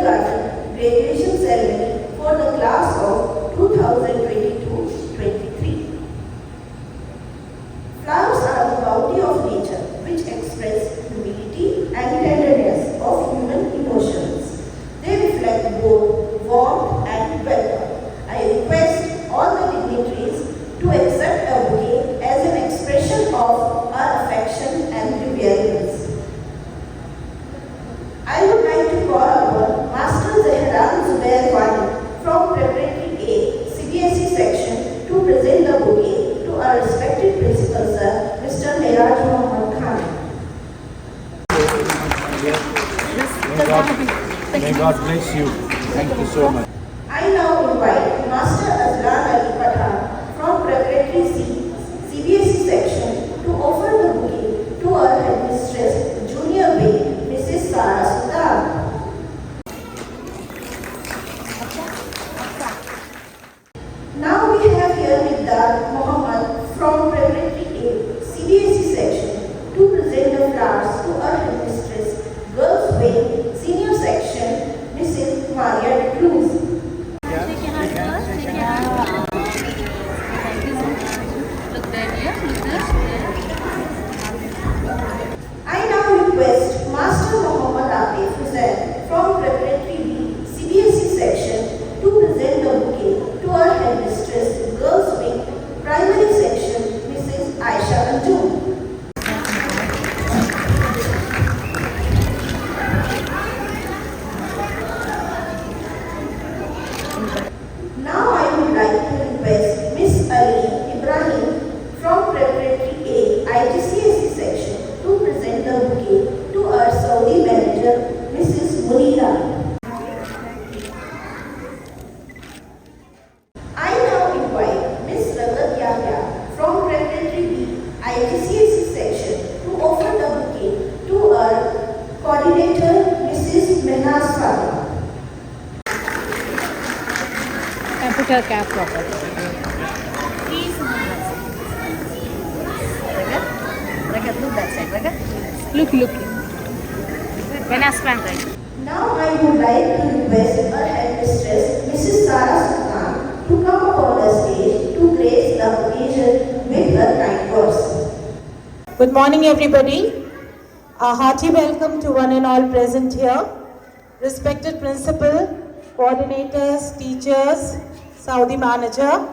graduation ceremony for the class of 2022-23. Flowers are the bounty of nature which express humility and tenderness of human emotions. They reflect both warmth and welcome. I request all the dignitaries to accept a bouquet as an expression of our affection and reverence. I would like to call upon Master from Preparatory A, CBSE section to present the bouquet to our respected principal sir, Mr. Riyadh Khan. May God bless you. Thank you so much. I now invite Master from Preparatory C, CBSE section to offer the bouquet to our headmistress, Junior B, Mrs. Daratassalam. Now we have here Mr. Muhammad from Preparatory A, CBSE section to present the flowers to our headmistress, Girls Wing, Senior section, Mrs. Maria Cruz. I now request Master Muhammad Hussain from Preparatory B, CBSE section to present the bouquet to our headmistress, Girls Wing, Primary section, Mrs. Aisha Anjum. Now I would like to request Miss Ali Ibrahim from Preparatory A, IGCSE section to present the bouquet to our Saudi manager, Mrs. Munira. IGCSE section to offer the bouquet to our coordinator, Mrs. Mehnaz Farah. And put her cap proper. Please, look that side. Look. Mehnaz Farah, right? Now I would like to request our headmistress, Mrs. Sarah Sultan, to come upon the stage to grace the occasion with her kind words. Good morning, everybody. A hearty welcome to one and all present here. Respected principal, coordinators, teachers, Saudi manager,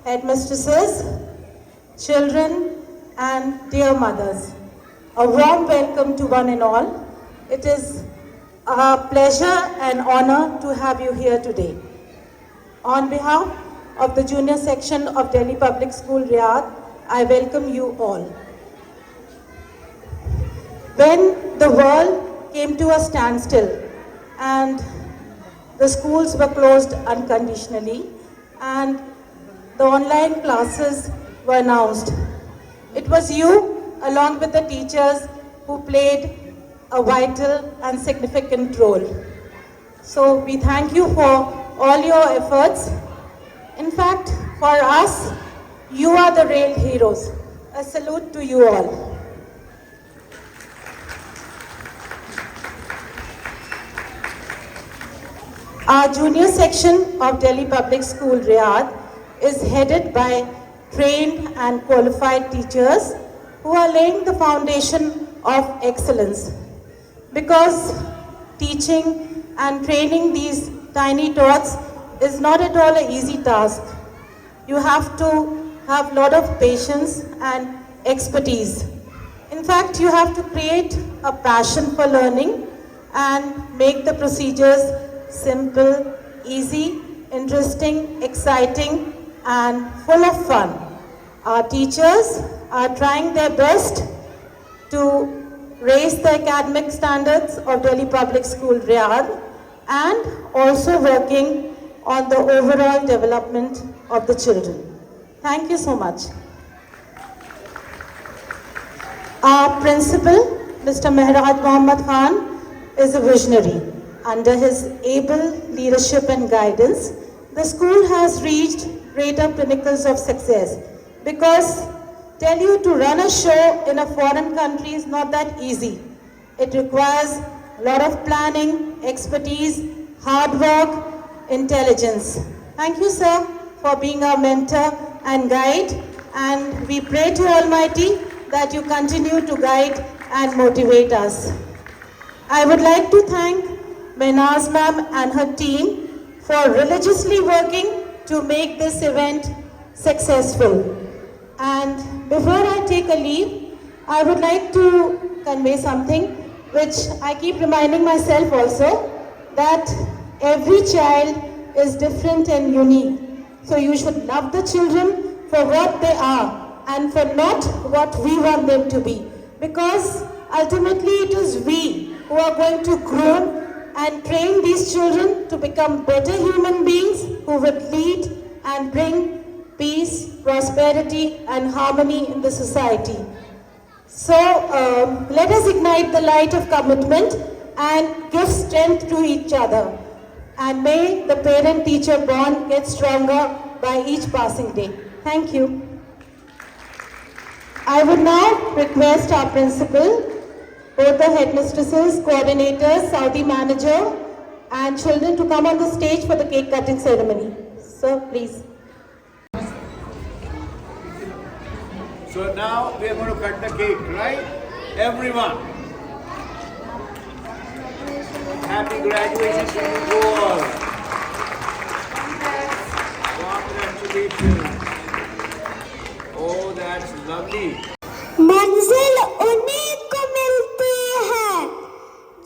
headmistresses, children, and dear mothers. A warm welcome to one and all. It is a pleasure and honor to have you here today. On behalf of the junior section of Delhi Public School, Riyadh, I welcome you all. When the world came to a standstill and the schools were closed unconditionally and the online classes were announced, it was you, along with the teachers, who played a vital and significant role. So we thank you for all your efforts. In fact, for us, you are the real heroes. A salute to you all. Our junior section of Delhi Public School, Riyadh, is headed by trained and qualified teachers who are laying the foundation of excellence. Because teaching and training these tiny tots is not at all an easy task. You have to have a lot of patience and expertise. In fact, you have to create a passion for learning and make the procedures simple, easy, interesting, exciting, and full of fun. Our teachers are trying their best to raise the academic standards of Delhi Public School, Riyadh, and also working on the overall development of the children. Thank you so much. Our principal, Mr. Mehraj Mohammad Khan, is a visionary. Under his able leadership and guidance, the school has reached greater pinnacles of success. Because tell you to run a show in a foreign country is not that easy. It requires a lot of planning, expertise, hard work, intelligence. Thank you, sir, for being our mentor and guide. And we pray to Almighty that you continue to guide and motivate us. I would like to thank Mehnaz ma'am and her team for religiously working to make this event successful. And before I take a leave, I would like to convey something which I keep reminding myself also, that every child is different and unique. So you should love the children for what they are and for not what we want them to be. Because ultimately it is we who are going to groom and train these children to become better human beings who will lead and bring peace, prosperity and harmony in the society. So let us ignite the light of commitment and give strength to each other. And may the parent-teacher bond get stronger by each passing day. Thank you. I would now request our principal, both the headmistresses, coordinators, Saudi manager, and children to come on the stage for the cake cutting ceremony. Sir, please. So now we are going to cut the cake, right? Everyone. Happy graduation to you all. Congratulations. Oh, that's lovely. मंजिल उन्हीं को मिलती है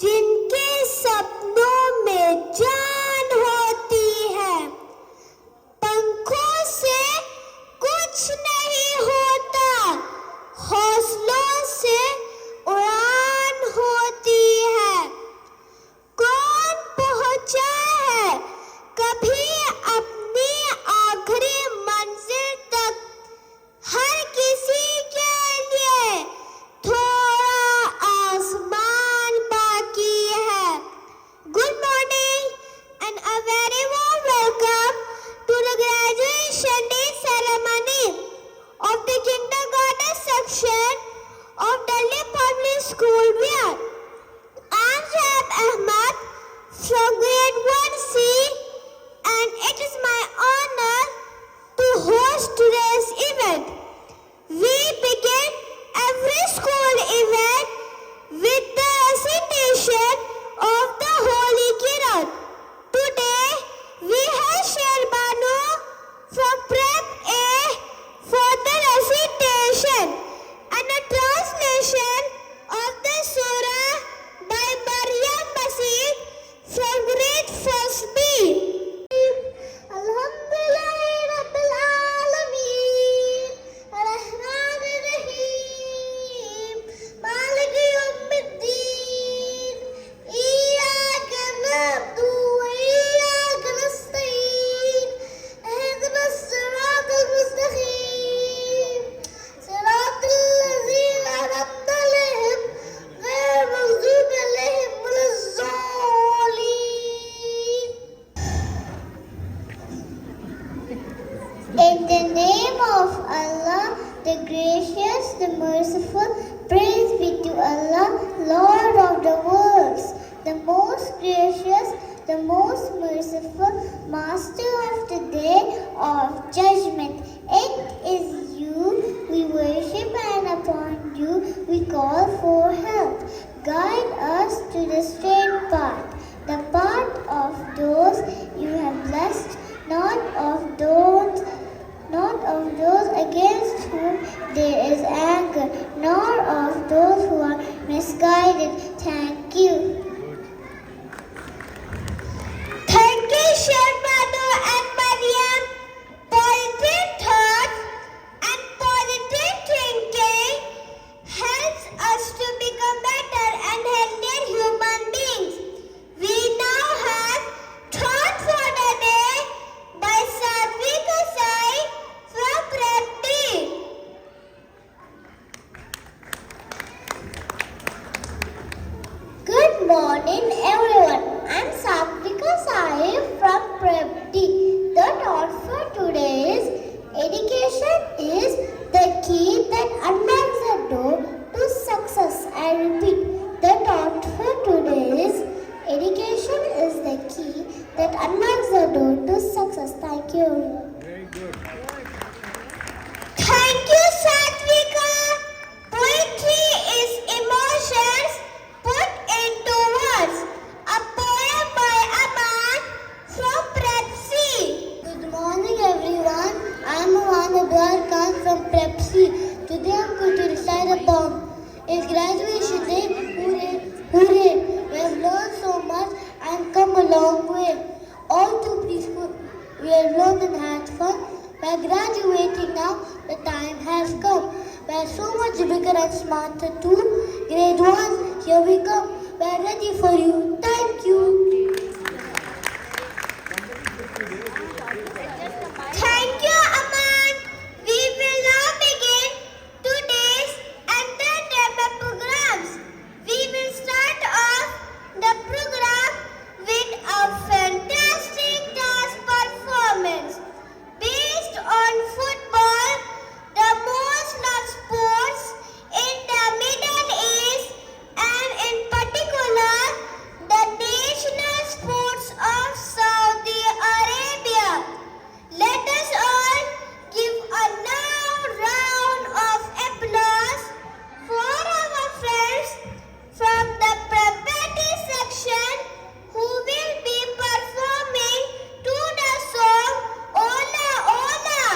जिनके सपनों में जान होती है। पंखों से कुछ नहीं होता, हौसलों से उड़ान होती है। कौन पहुंचा है कभी अपनी आखिरी मंजिल तक? हर किसी के लिए थोड़ा आसमान बाकी है। Good morning and a very warm welcome to the graduation day ceremony of the kindergarten section of Delhi Public School, Riyadh. I'm Zaid Ahmad from grade 1C, and it is my honor to host today's event. We begin every school event with the recitation of the Holy Quran. Today we have Sherbanu from Prep A for the recitation and a translation of the Surah by Maryam Masih from grade 1B. Alhamdulillah Rabbil Alameen, Ar-Rahman Ar-Rahim, Malik Yawmiddin, Iyyaka na'budu wa iyyaka nasta'in, Ihdinas siratal mustaqim, Siratal ladzina an'amta alayhim, ghayril maghdubi alayhim waladdallin. In the name of Allah, the gracious, the merciful, praise be to Allah, Lord of the worlds, the most gracious, the most merciful, Master of the day of judgment. It is you we worship, and upon you we call for help. Guide us to the straight path, the path of those you have blessed, not of those against whom there is anger, nor of those who are misguided. Thank you. Thank you, Sherbanu and Maryam. Positive thoughts and positive thinking helps us to become better and healthier human beings. We now have Thought for the Day by K.S.A from Prep B. morning everyone. I'm Satvika Sahib from Prep D. The thought for today is education is the key that unlocks the door to success. I repeat, the thought for today is education is the key that unlocks the door to success. Thank you. Very good. Thank you, Satvika. Poetry is emotions put into words. A poem by Aman from Prep C. Good morning, everyone. I am Aman Khan from Prep C. Today I am going to recite a poem. It's graduation day. Hooray! Hooray! We have learned so much and come a long way. All too peaceful. We have learned and had fun. We are graduating now. The time has come. We are so much bigger and smarter too. Grade 1, here we come. We are ready for you. Thank you. Thank you, Aman. We will now begin today's entertainment programs. We will start off the program with a fantastic dance performance based on football, the most loved sports in the Middle East, and in particular the national sports of Saudi Arabia. Let us all give a loud round of applause for our friends from the Prepati section who will be performing to the song Ola Ola.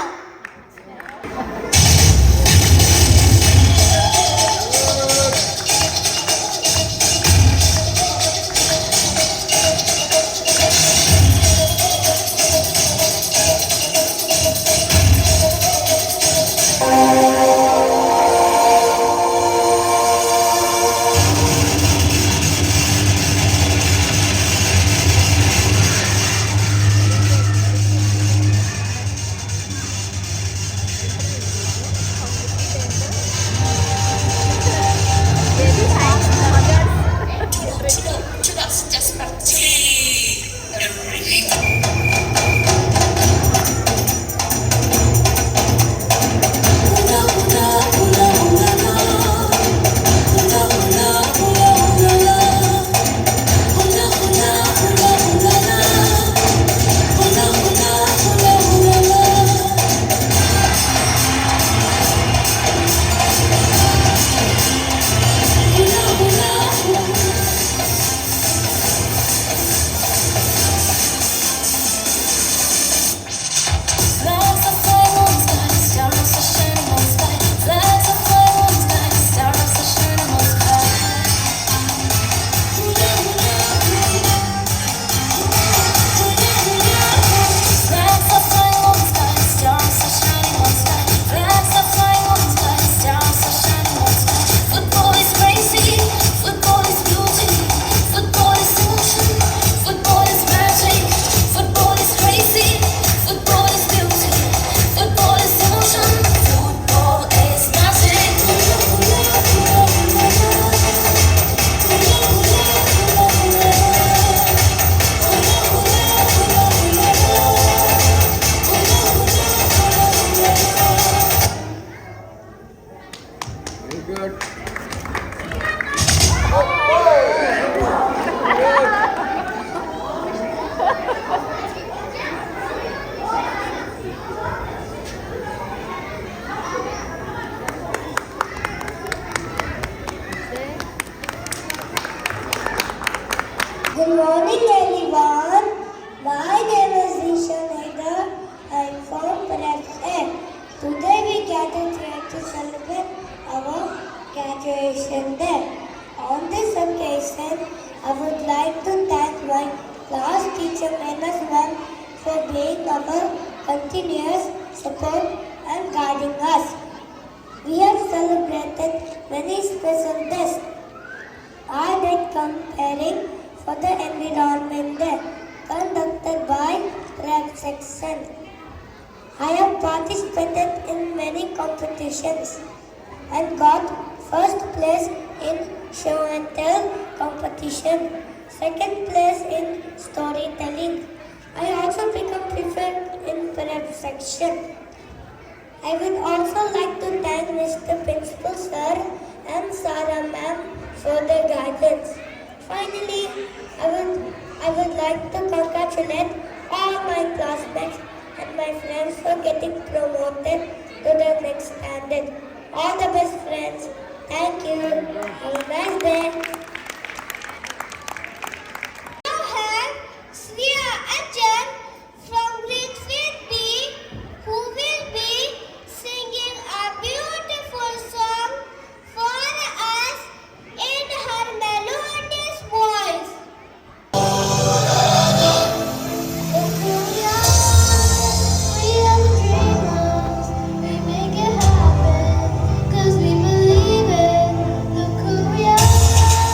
Very good. Good morning, everyone. My name is Ishan Haidar. I am from Prep A. Today we gathered here to celebrate our graduation day. On this occasion, I would like to thank my class teacher Ms. Ma'am for being our continuous support and guiding us. We have celebrated many special days. I did comparing for the Environment Day conducted by Prep Section. I have participated in many competitions and got first place in show and tell competition. second place in storytelling. I also become preferred in prep section. I would also like to thank Mr. Principal Sir and Sarah Ma'am for their guidance. Finally, I would like to congratulate all my classmates and my friends for getting promoted to the next standard. All the best, friends. Thank you. Have a nice day. Now have Sriya Achan from grade 3B who will be singing a beautiful song for us in her melodious voice. We are dreamers, we make it happen, 'cause we believe it. Look who we are.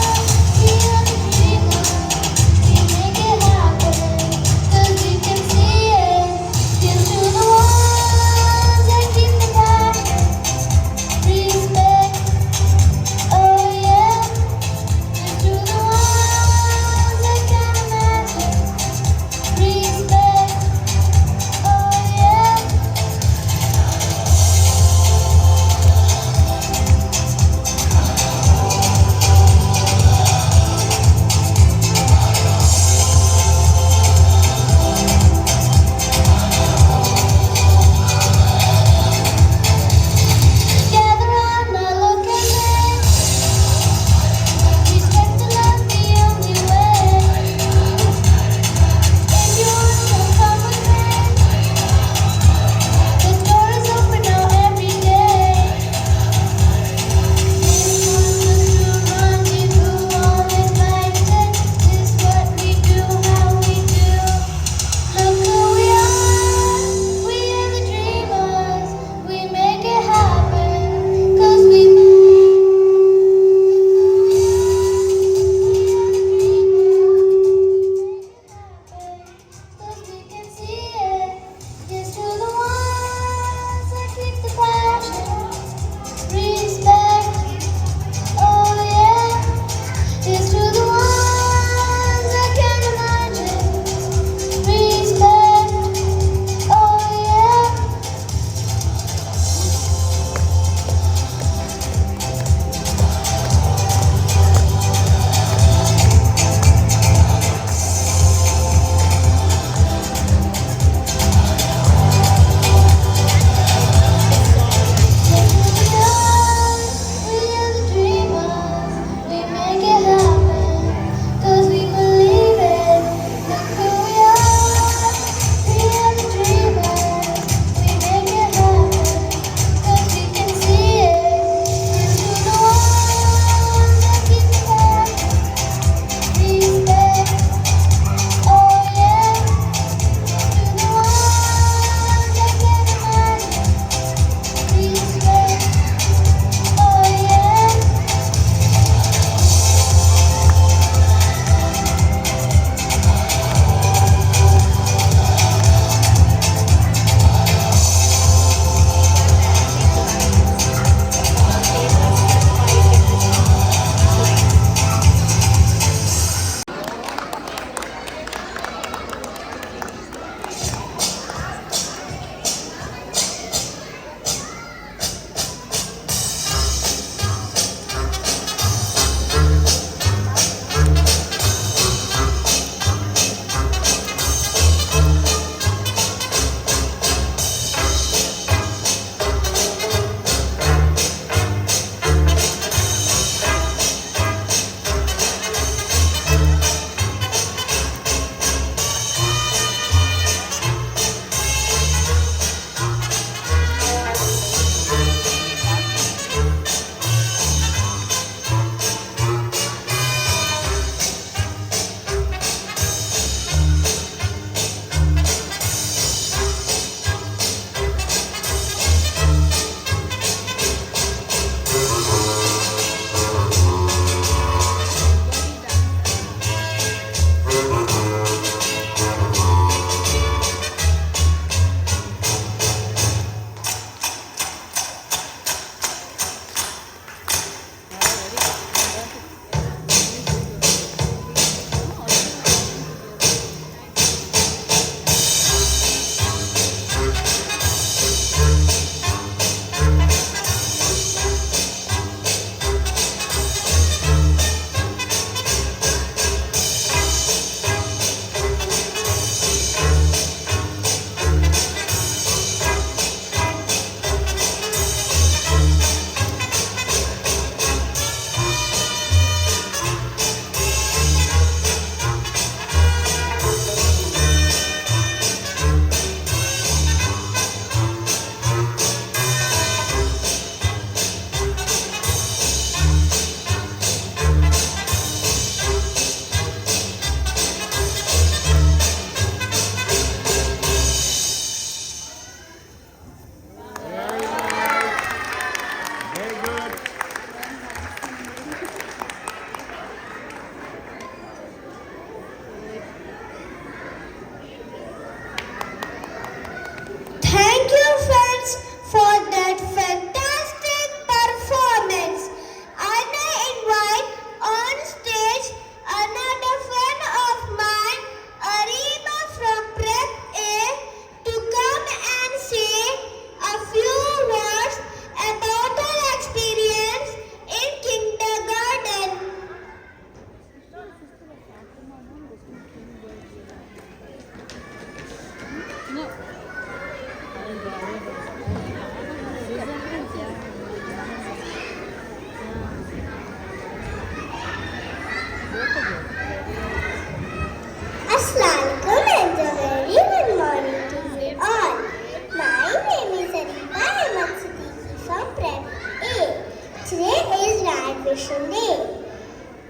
is Graduation Day.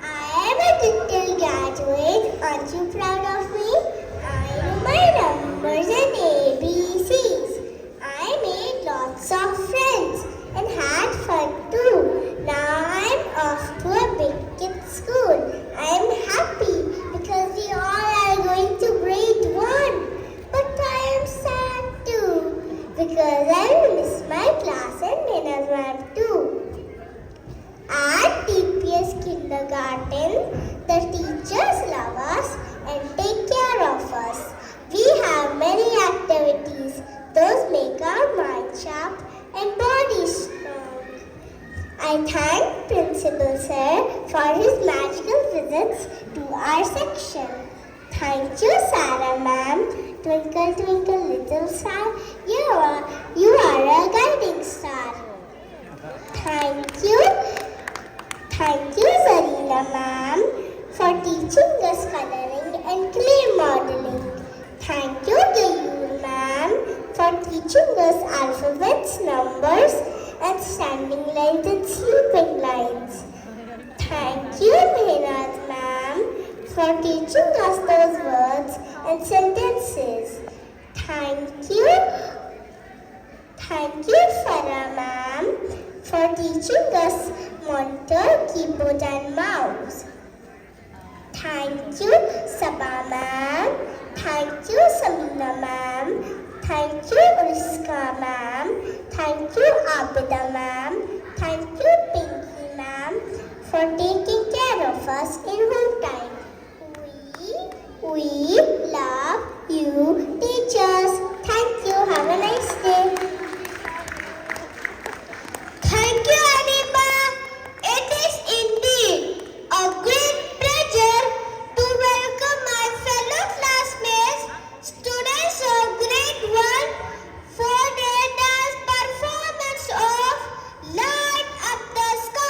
I am a little graduate. Aren't you proud of me? I know my numbers and ABCs. I made lots of friends and had fun too. Now I'm off to a big kid school. I'm happy because we all are going to grade 1. But I am sad too because I will miss my class and Nina's ma'am too. At TPS Kindergarten, the teachers love us and take care of us. We have many activities. Those make our mind sharp and body strong. I thank Principal Sir for his magical visits to our section. Thank you, Sarah ma'am. Twinkle, twinkle, little star, you are a guiding star. Thank you, Zarina ma'am, for teaching us coloring and clay modeling. Thank you, Gayur ma'am, for teaching us alphabets, numbers, and standing lines and sleeping lines. Thank you, Mehraj ma'am, for teaching us those words and sentences. Thank you, Farah ma'am, for teaching us monitor, keyboard and mouse. Thank you, Sabha ma'am. Thank you, Samina ma'am. Thank you, Uriska ma'am. Thank you, Abida ma'am. Thank you, Pinky ma'am, for taking care of us in home time. We love you, teachers. Thank you. Have a nice day. Thank you, Anima. It is indeed a great pleasure to welcome my fellow classmates, students of grade 1 for their dance performance of Light Up the Sky.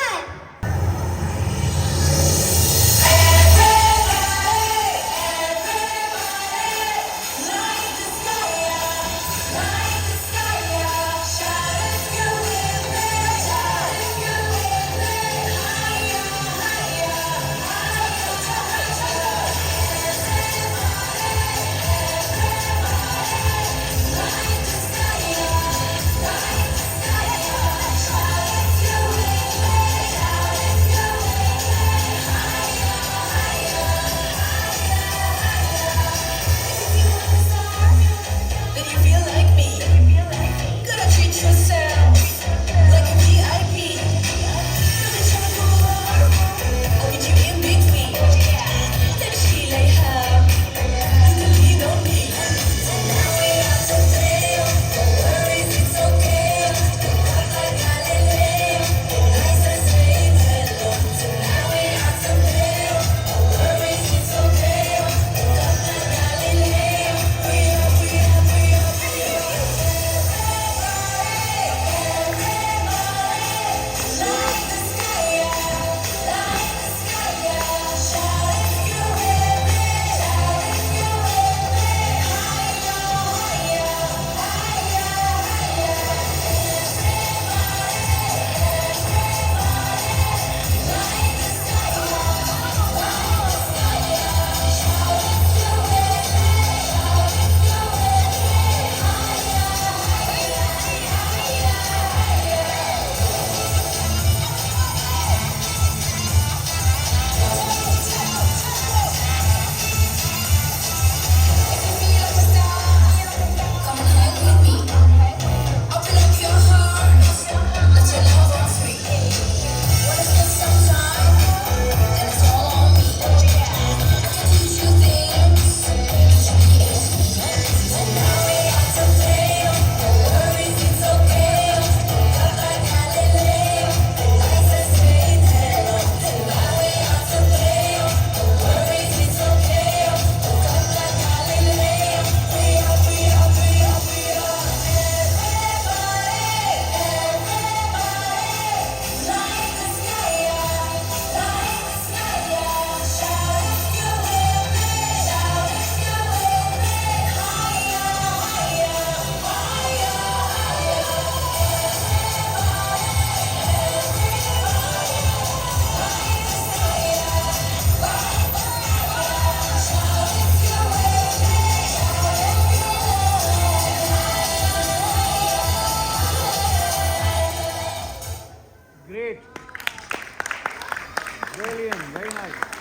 Brilliant, very nice.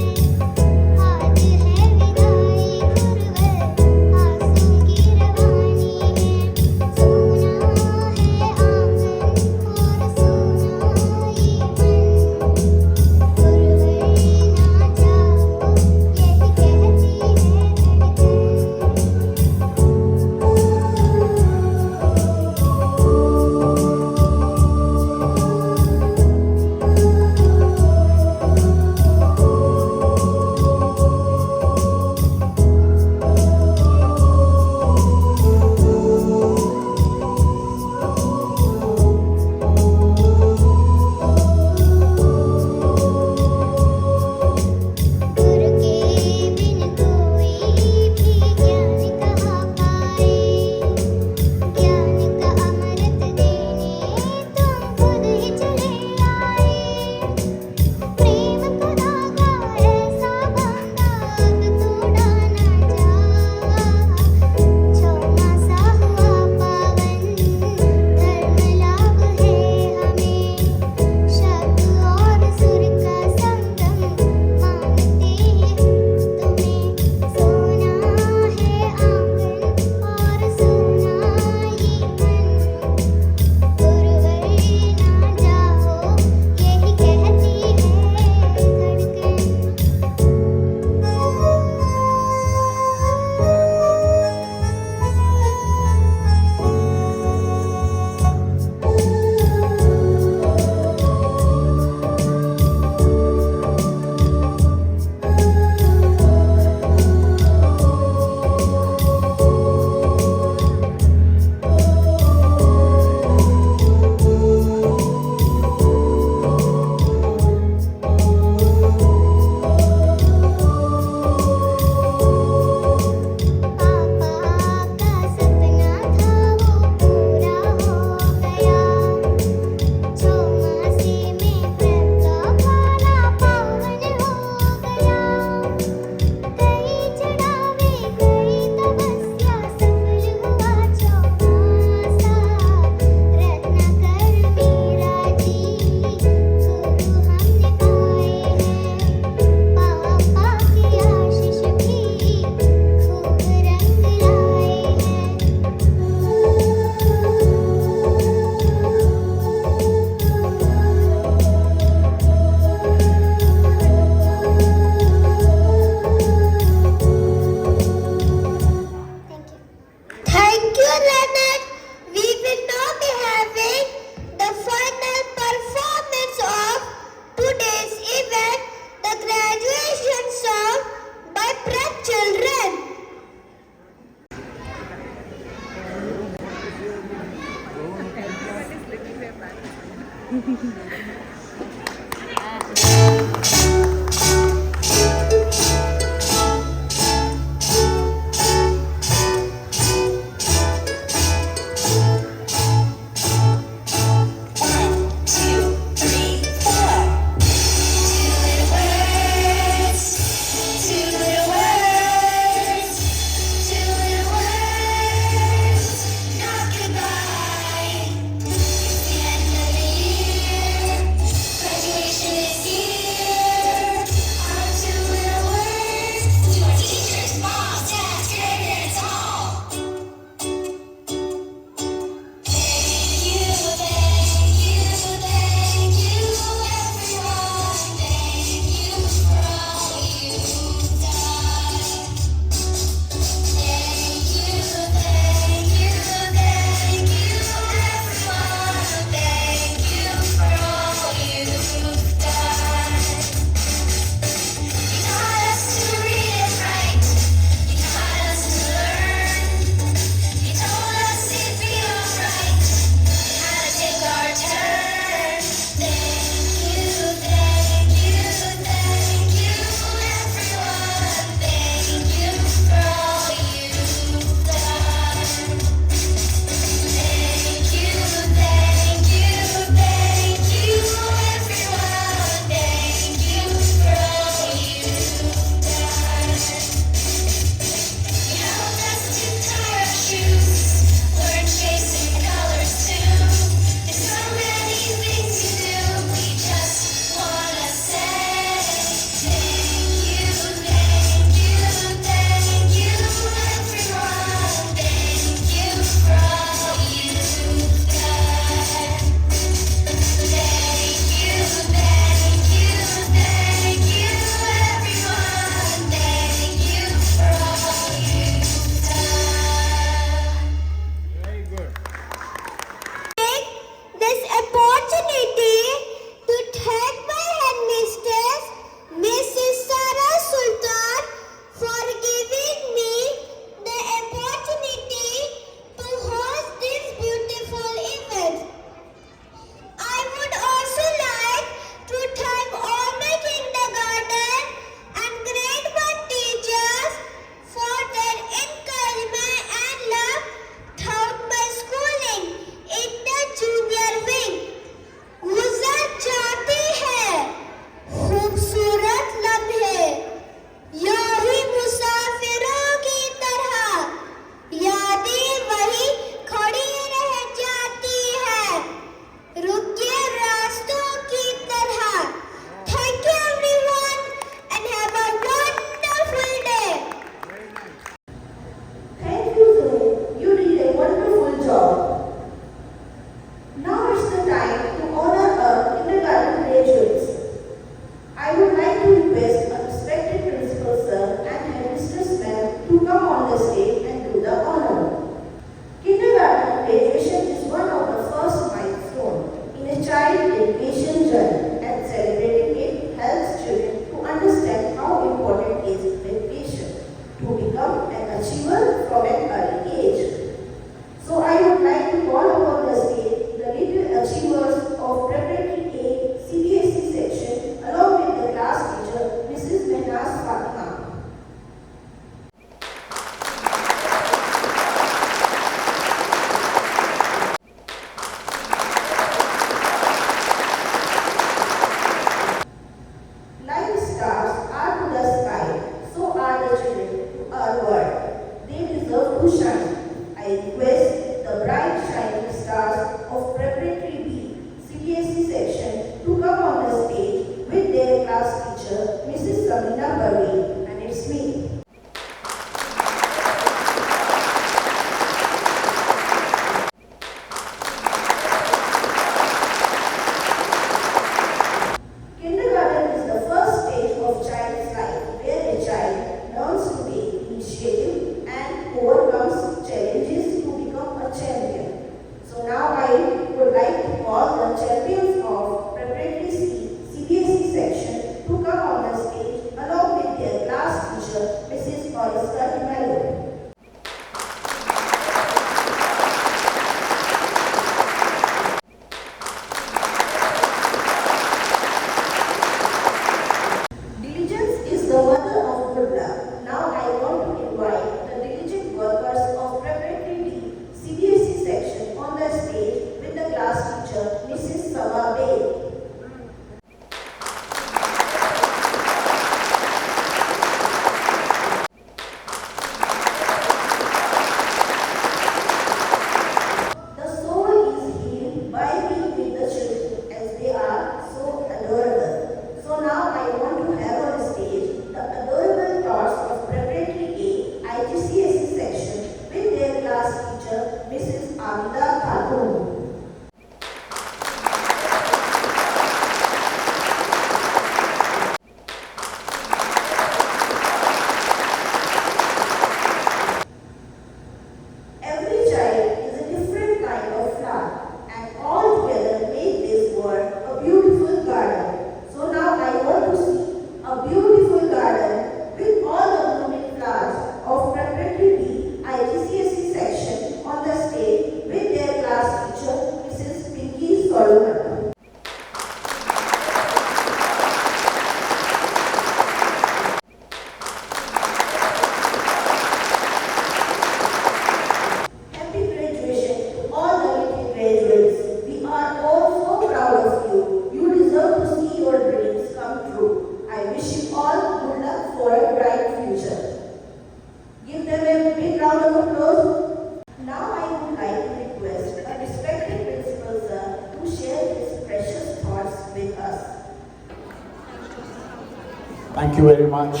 Thank you very much.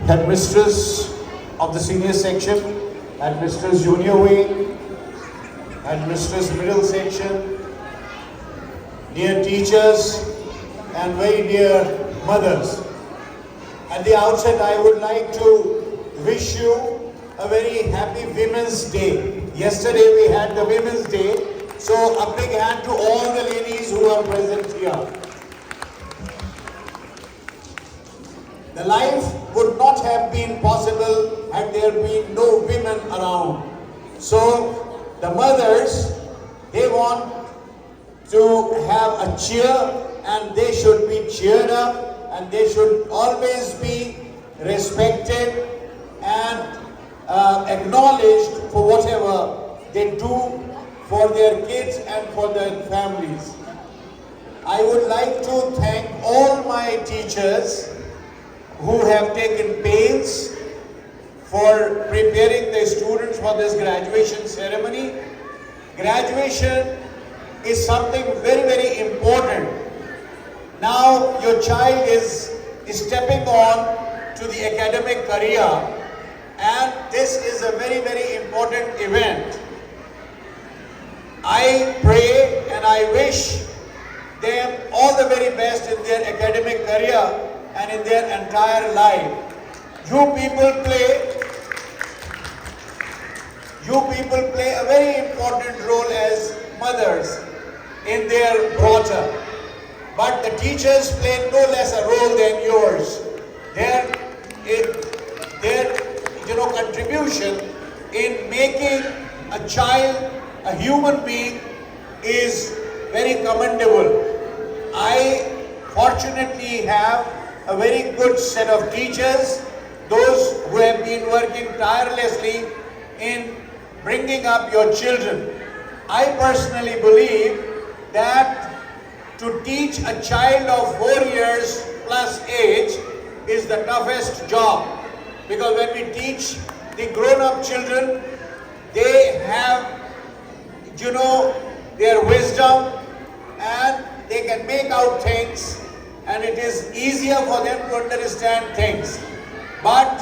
Headmistress of the senior section, Headmistress junior wing, Headmistress middle section, dear teachers and very dear mothers. At the outset, I would like to wish you a very happy Women's Day. Yesterday we had the Women's Day, so a big hand to all the ladies who are present here. The life would not have been possible had there been no women around. So the mothers, they want to have a cheer, and they should be cheered up, and they should always be respected and acknowledged for whatever they do for their kids and for their families. I would like to thank all my teachers who have taken pains for preparing the students for this graduation ceremony. Graduation is something very, very important. Now your child is stepping on to the academic career, and this is a very, very important event. I pray and I wish them all the very best in their academic career and in their entire life. You people play a very important role as mothers in their daughter. But the teachers play no less a role than yours. Their contribution in making a child a human being is very commendable. I fortunately have a very good set of teachers, those who have been working tirelessly in bringing up your children. I personally believe that to teach a child of 4 years plus age is the toughest job, because when we teach the grown-up children, they have, their wisdom, and they can make out things, and it is easier for them to understand things. But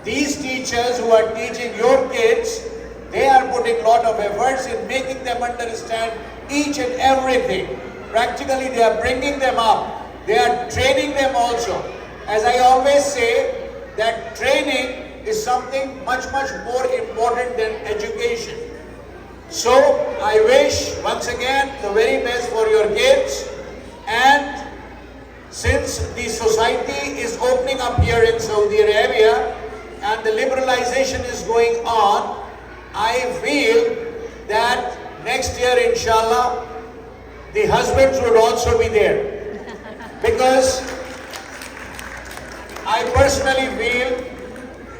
these teachers who are teaching your kids, they are putting a lot of efforts in making them understand each and everything. Practically they are bringing them up. They are training them also. As I always say, that training is something much, much more important than education. So I wish once again the very best for your kids, and since the society is opening up here in Saudi Arabia and the liberalization is going on, I feel that next year, inshallah, the husbands would also be there. Because I personally feel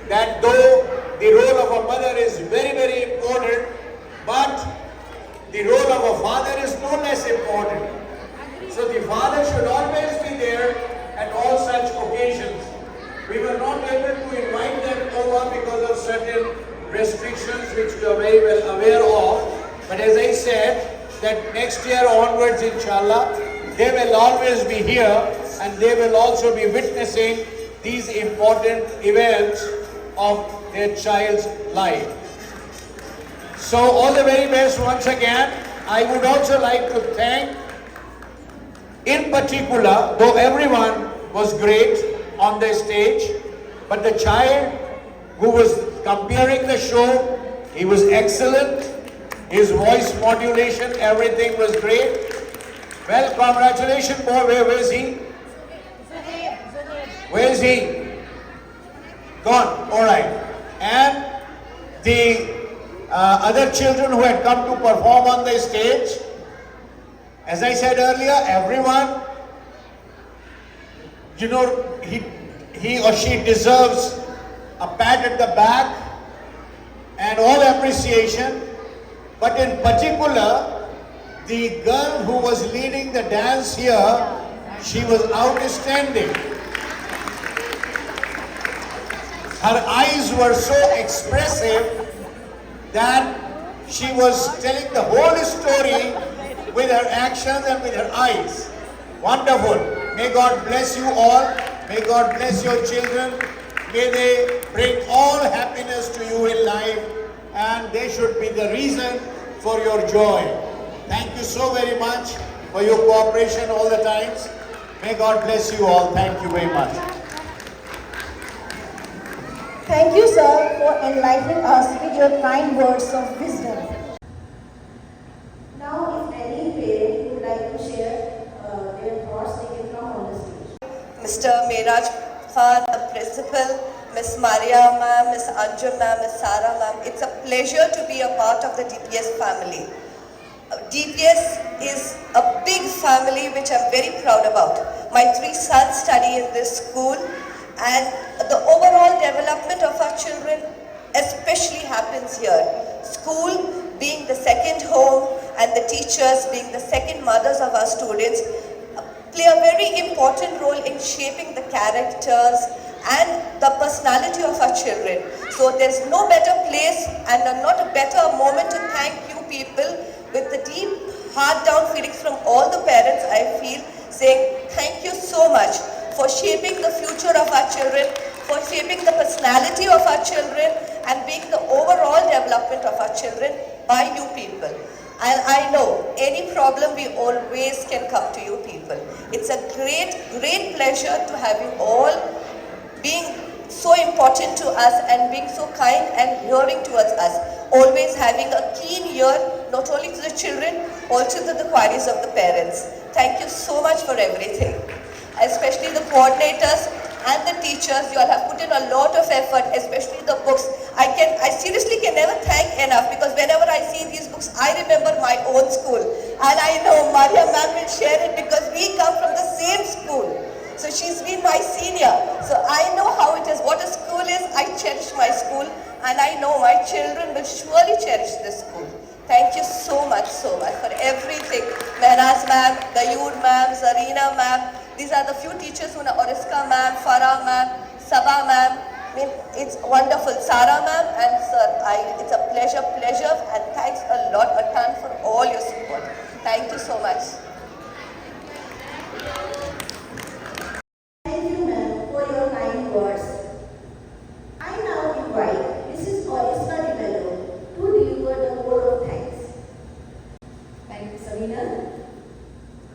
that though the role of a mother is very, very important, but the role of a father is no less important. So the father should always be there at all such occasions. We were not able to invite them over because of certain restrictions which we are very well aware of. But as I said, that next year onwards, inshallah, they will always be here, and they will also be witnessing these important events of their child's life. So all the very best once again. I would also like to thank, in particular, though everyone was great on the stage, but the child who was comparing the show, he was excellent. His voice modulation, everything was great. Well, congratulations, boy. Where is he? Where is he? Gone. All right. And the other children who had come to perform on the stage, as I said earlier, everyone, he or she deserves a pat at the back and all appreciation. But in particular, the girl who was leading the dance here, she was outstanding. Her eyes were so expressive that she was telling the whole story with her actions and with her eyes. Wonderful. May God bless you all. May God bless your children. May they bring all happiness to you in life, and they should be the reason for your joy. Thank you so very much for your cooperation all the times. May God bless you all. Thank you very much. Thank you, sir, for enlightening us with your kind words of wisdom. Now, if any parent would like to share their thoughts, they can come on the stage. Mr. Mehraj Khan, the principal, Miss Maria ma'am, Miss Anjum ma'am, Miss Sarah ma'am. It's a pleasure to be a part of the DPS family. DPS is a big family which I'm very proud about. My 3 sons study in this school, and the overall development of our children especially happens here. School being the second home and the teachers being the second mothers of our students play a very important role in shaping the characters and the personality of our children. So there's no better place and not a better moment to thank you people with the deep heart down feelings from all the parents, I feel, saying thank you so much for shaping the future of our children, for shaping the personality of our children, and being the overall development of our children by you people. And I know any problem we always can come to you people. It's a great pleasure to have you all being so important to us and being so kind and hearing towards us. Always having a keen ear, not only to the children, also to the queries of the parents. Thank you so much for everything. Especially the coordinators and the teachers, you all have put in a lot of effort, especially the books. I seriously can never thank enough, because whenever I see these books, I remember my own school. And I know Maria ma'am will share it because we come from the same school. So she's been my senior. So I know how it is, what a school is. I cherish my school, and I know my children will surely cherish this school. Thank you so much for everything. Mehraj ma'am, Gayur ma'am, Zarina ma'am. These are the few teachers who know, Oriska ma'am, Farah ma'am, Sabah ma'am. I mean, it's wonderful. Sarah ma'am and sir, it's a pleasure, and thanks a lot, a ton for all your support. Thank you so much. Thank you, ma'am, for your kind words. I now invite Mrs. Oriska Mello to deliver the word of thanks. Thank you, Savina.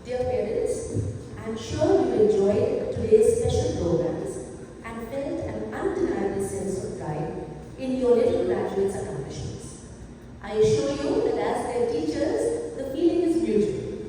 Dear parents, I'm sure you enjoyed today's special programs and felt an undeniable sense of pride in your little graduates' accomplishments. I assure you that as their teachers, the feeling is mutual.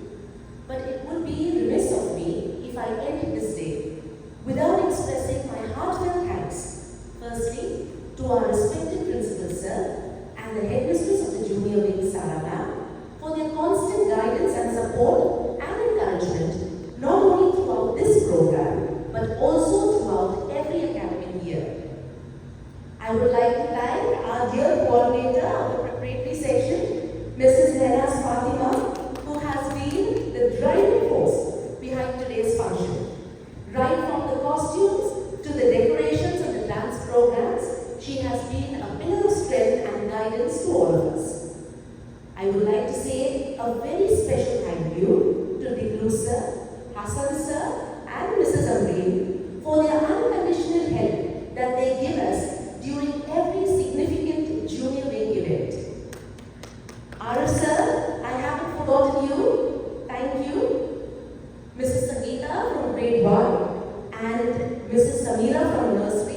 But it would be remiss of me if I end this day without expressing my heartfelt thanks, firstly, to our respected principal sir and the headmistress of the junior wing, Sarah ma'am, for their constant guidance and support and encouragement, not only throughout this program, but also throughout every academic year. I would like to thank our dear coordinator of the preparatory section, Mrs. Neraz Fatima, who has been the driving force behind today's function. Right from the costumes to the decorations of the dance programs, she has been a pillar of strength and guidance to all of us. I would like to say a very special thank you to Diglu sir, Hassan sir and Mrs. Amreen for their unconditional help that they give us during every significant junior wing event. Arif sir, I haven't forgotten you. Thank you. Mrs. Sangeeta from grade 1 and Mrs. Samira from nursery